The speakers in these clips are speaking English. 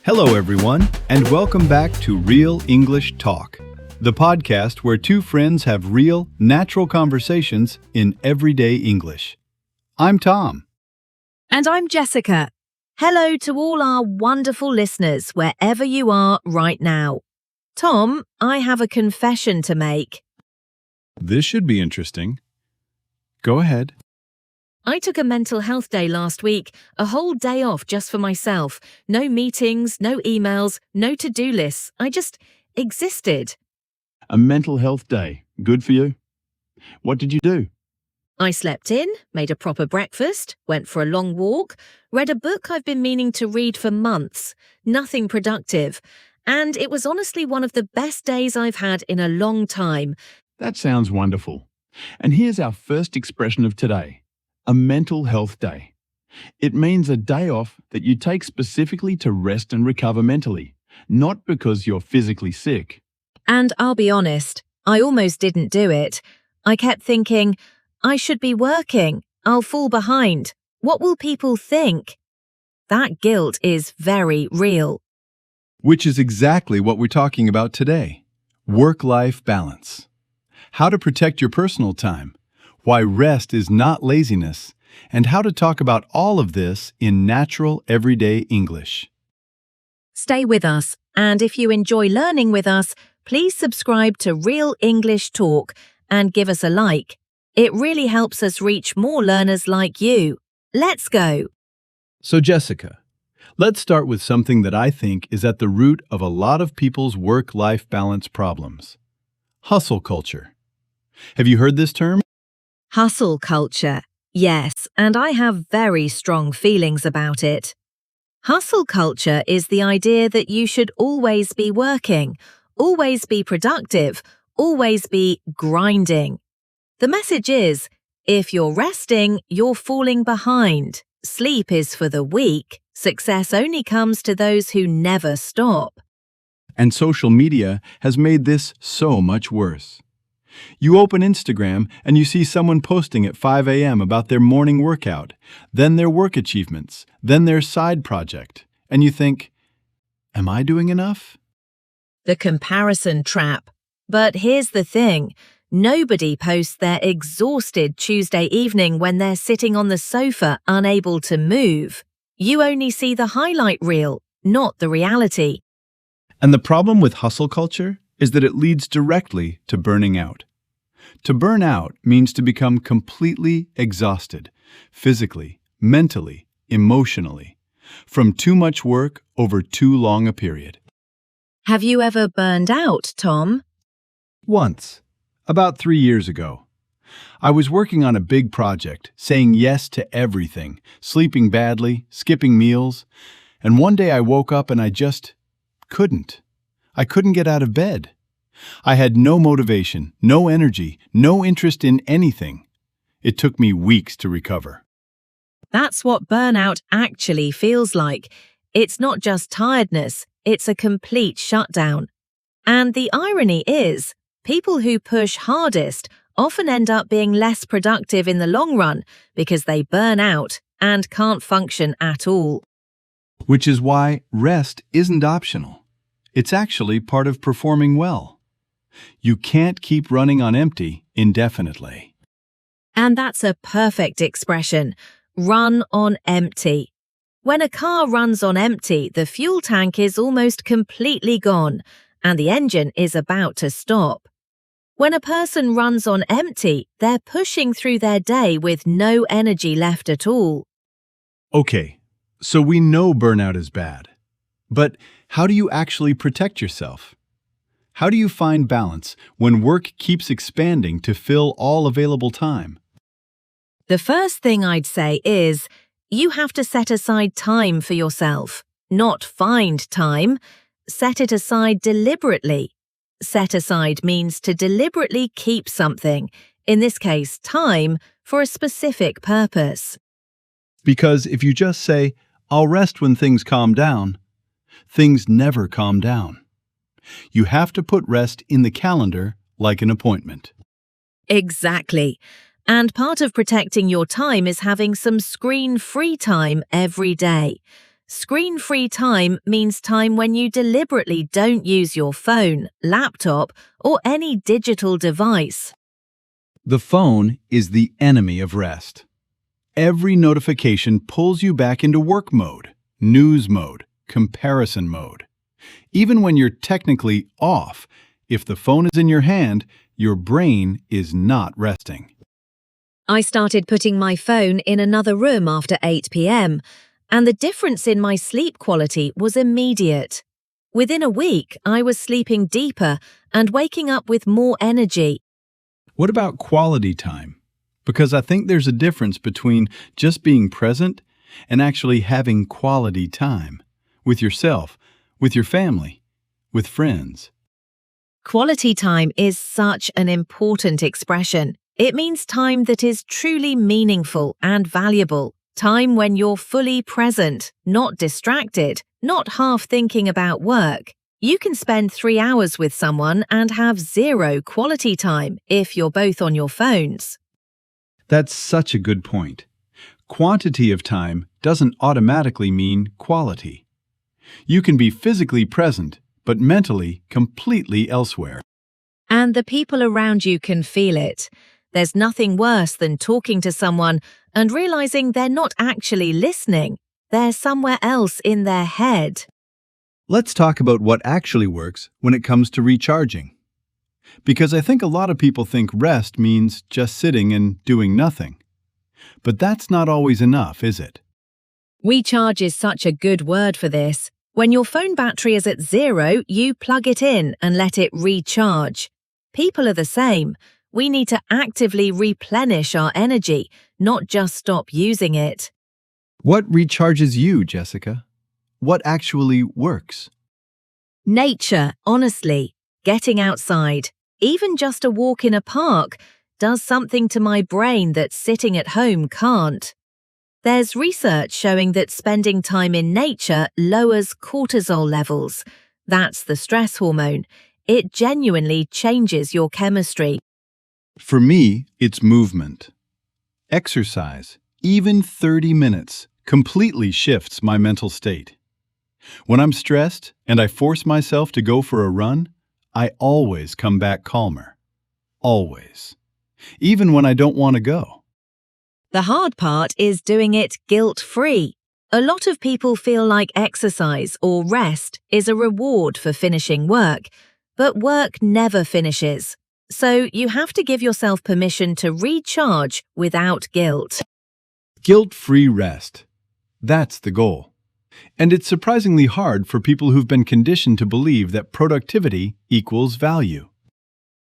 Hello, everyone, and welcome back to Real English Talk, the podcast where two friends have real, natural conversations in everyday English. I'm Tom. And I'm Jessica. Hello to all our wonderful listeners wherever you are right now. Tom, I have a confession to make. This should be interesting. Go ahead. I took a mental health day last week, a whole day off just for myself. No meetings, no emails, no to-do lists. I just existed. A mental health day. Good for you. What did you do? I slept in, made a proper breakfast, went for a long walk, read a book I've been meaning to read for months. Nothing productive. And it was honestly one of the best days I've had in a long time. That sounds wonderful. And here's our first expression of today. A mental health day. It means a day off that you take specifically to rest and recover mentally, not because you're physically sick. And I'll be honest, I almost didn't do it. I kept thinking, I should be working. I'll fall behind. What will people think? That guilt is very real. Which is exactly what we're talking about today. Work-life balance. How to protect your personal time. Why rest is not laziness, and how to talk about all of this in natural, everyday English. Stay with us, and if you enjoy learning with us, please subscribe to Real English Talk and give us a like. It really helps us reach more learners like you. Let's go. So Jessica, let's start with something that I think is at the root of a lot of people's work-life balance problems. Hustle culture. Have you heard this term? Hustle culture. Yes, and I have very strong feelings about it. Hustle culture is the idea that you should always be working, always be productive, always be grinding. The message is, if you're resting, you're falling behind. Sleep is for the weak. Success only comes to those who never stop. And social media has made this so much worse. You open Instagram and you see someone posting at 5 a.m. about their morning workout, then their work achievements, then their side project, and you think, am I doing enough? The comparison trap. But here's the thing. Nobody posts their exhausted Tuesday evening when they're sitting on the sofa unable to move. You only see the highlight reel, not the reality. And the problem with hustle culture is that it leads directly to burning out. To burn out means to become completely exhausted, physically, mentally, emotionally, from too much work over too long a period. Have you ever burned out, Tom? Once, about 3 years ago. I was working on a big project, saying yes to everything, sleeping badly, skipping meals, and one day I woke up and I just couldn't. I couldn't get out of bed. I had no motivation, no energy, no interest in anything. It took me weeks to recover. That's what burnout actually feels like. It's not just tiredness, it's a complete shutdown. And the irony is, people who push hardest often end up being less productive in the long run because they burn out and can't function at all. Which is why rest isn't optional. It's actually part of performing well. You can't keep running on empty indefinitely. And that's a perfect expression, run on empty. When a car runs on empty, the fuel tank is almost completely gone and the engine is about to stop. When a person runs on empty, they're pushing through their day with no energy left at all. Okay, so we know burnout is bad. But how do you actually protect yourself? How do you find balance when work keeps expanding to fill all available time? The first thing I'd say is, you have to set aside time for yourself. Not find time. Set it aside deliberately. Set aside means to deliberately keep something, in this case time, for a specific purpose. Because if you just say, I'll rest when things calm down, things never calm down. You have to put rest in the calendar like an appointment. Exactly. And part of protecting your time is having some screen-free time every day. Screen-free time means time when you deliberately don't use your phone, laptop, or any digital device. The phone is the enemy of rest. Every notification pulls you back into work mode, news mode, comparison mode. Even when you're technically off, if the phone is in your hand, your brain is not resting. I started putting my phone in another room after 8 p.m., and the difference in my sleep quality was immediate. Within a week, I was sleeping deeper and waking up with more energy. What about quality time? Because I think there's a difference between just being present and actually having quality time with yourself, with your family, with friends. Quality time is such an important expression. It means time that is truly meaningful and valuable. Time when you're fully present, not distracted, not half thinking about work. You can spend 3 hours with someone and have zero quality time if you're both on your phones. That's such a good point. Quantity of time doesn't automatically mean quality. You can be physically present, but mentally completely elsewhere. And the people around you can feel it. There's nothing worse than talking to someone and realizing they're not actually listening. They're somewhere else in their head. Let's talk about what actually works when it comes to recharging. Because I think a lot of people think rest means just sitting and doing nothing. But that's not always enough, is it? Recharge is such a good word for this. When your phone battery is at 0, you plug it in and let it recharge. People are the same. We need to actively replenish our energy, not just stop using it. What recharges you, Jessica? What actually works? Nature, honestly, getting outside, even just a walk in a park, does something to my brain that sitting at home can't. There's research showing that spending time in nature lowers cortisol levels. That's the stress hormone. It genuinely changes your chemistry. For me, it's movement. Exercise, even 30 minutes, completely shifts my mental state. When I'm stressed and I force myself to go for a run, I always come back calmer. Always. Even when I don't want to go. The hard part is doing it guilt-free. A lot of people feel like exercise or rest is a reward for finishing work, but work never finishes. So you have to give yourself permission to recharge without guilt. Guilt-free rest. That's the goal. And it's surprisingly hard for people who've been conditioned to believe that productivity equals value.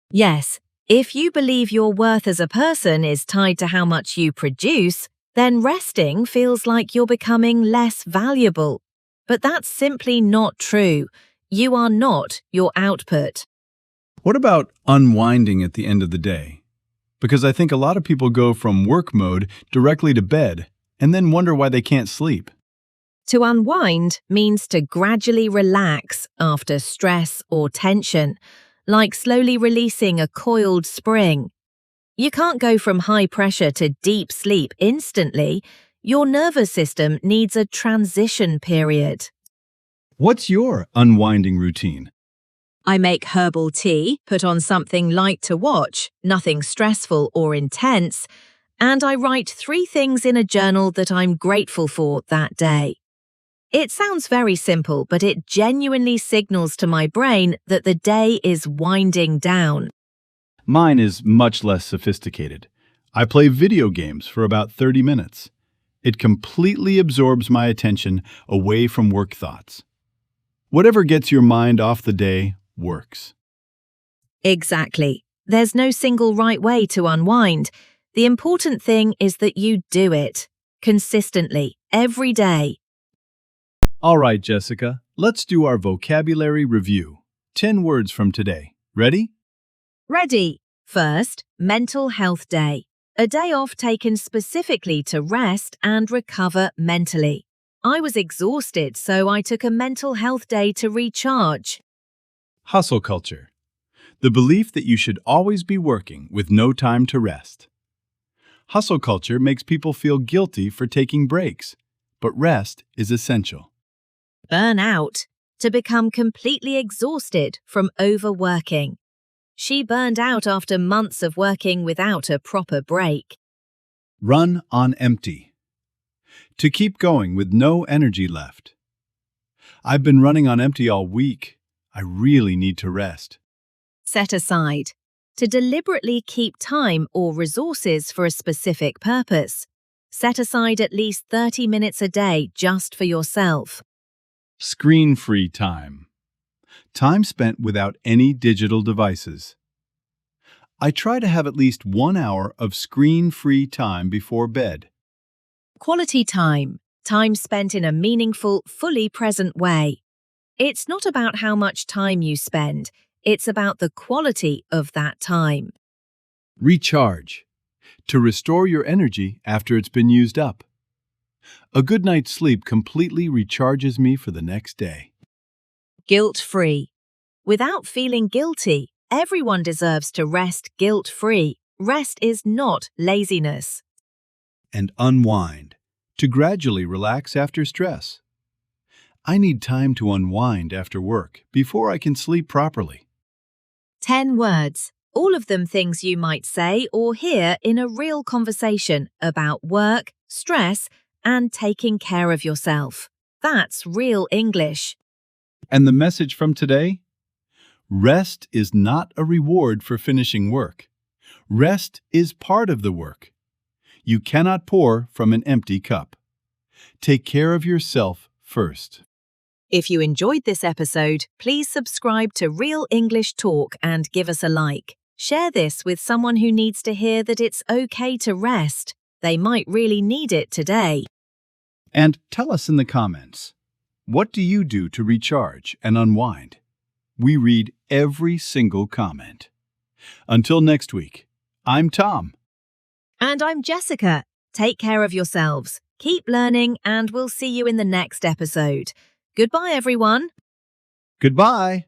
Yes, if you believe your worth as a person is tied to how much you produce, then resting feels like you're becoming less valuable. But that's simply not true. You are not your output. What about unwinding at the end of the day? Because I think a lot of people go from work mode directly to bed and then wonder why they can't sleep. To unwind means to gradually relax after stress or tension, like slowly releasing a coiled spring. You can't go from high pressure to deep sleep instantly. Your nervous system needs a transition period. What's your unwinding routine? I make herbal tea, put on something light to watch, nothing stressful or intense, and I write 3 things in a journal that I'm grateful for that day. It sounds very simple, but it genuinely signals to my brain that the day is winding down. Mine is much less sophisticated. I play video games for about 30 minutes. It completely absorbs my attention away from work thoughts. Whatever gets your mind off the day works. Exactly. There's no single right way to unwind. The important thing is that you do it consistently, every day. All right, Jessica, let's do our vocabulary review. 10 words from today. Ready? Ready. First, Mental Health Day. A day off taken specifically to rest and recover mentally. I was exhausted, so I took a mental health day to recharge. Hustle culture. The belief that you should always be working with no time to rest. Hustle culture makes people feel guilty for taking breaks, but rest is essential. Burn out, to become completely exhausted from overworking. She burned out after months of working without a proper break. Run on empty. To keep going with no energy left. I've been running on empty all week. I really need to rest. Set aside, to deliberately keep time or resources for a specific purpose. Set aside at least 30 minutes a day just for yourself. Screen-free time. Time spent without any digital devices. I try to have at least 1 hour of screen-free time before bed. Quality time, time spent in a meaningful, fully present way. It's not about how much time you spend, it's about the quality of that time. Recharge. To restore your energy after it's been used up. A good night's sleep completely recharges me for the next day. Guilt-free. Without feeling guilty, everyone deserves to rest guilt-free. Rest is not laziness. And unwind. To gradually relax after stress. I need time to unwind after work before I can sleep properly. 10 words, all of them things you might say or hear in a real conversation about work, stress, and taking care of yourself. That's real English. And the message from today? Rest is not a reward for finishing work. Rest is part of the work. You cannot pour from an empty cup. Take care of yourself first. If you enjoyed this episode, please subscribe to Real English Talk and give us a like. Share this with someone who needs to hear that it's okay to rest. They might really need it today. And tell us in the comments, what do you do to recharge and unwind? We read every single comment. Until next week, I'm Tom. And I'm Jessica. Take care of yourselves. Keep learning, and we'll see you in the next episode. Goodbye, everyone. Goodbye.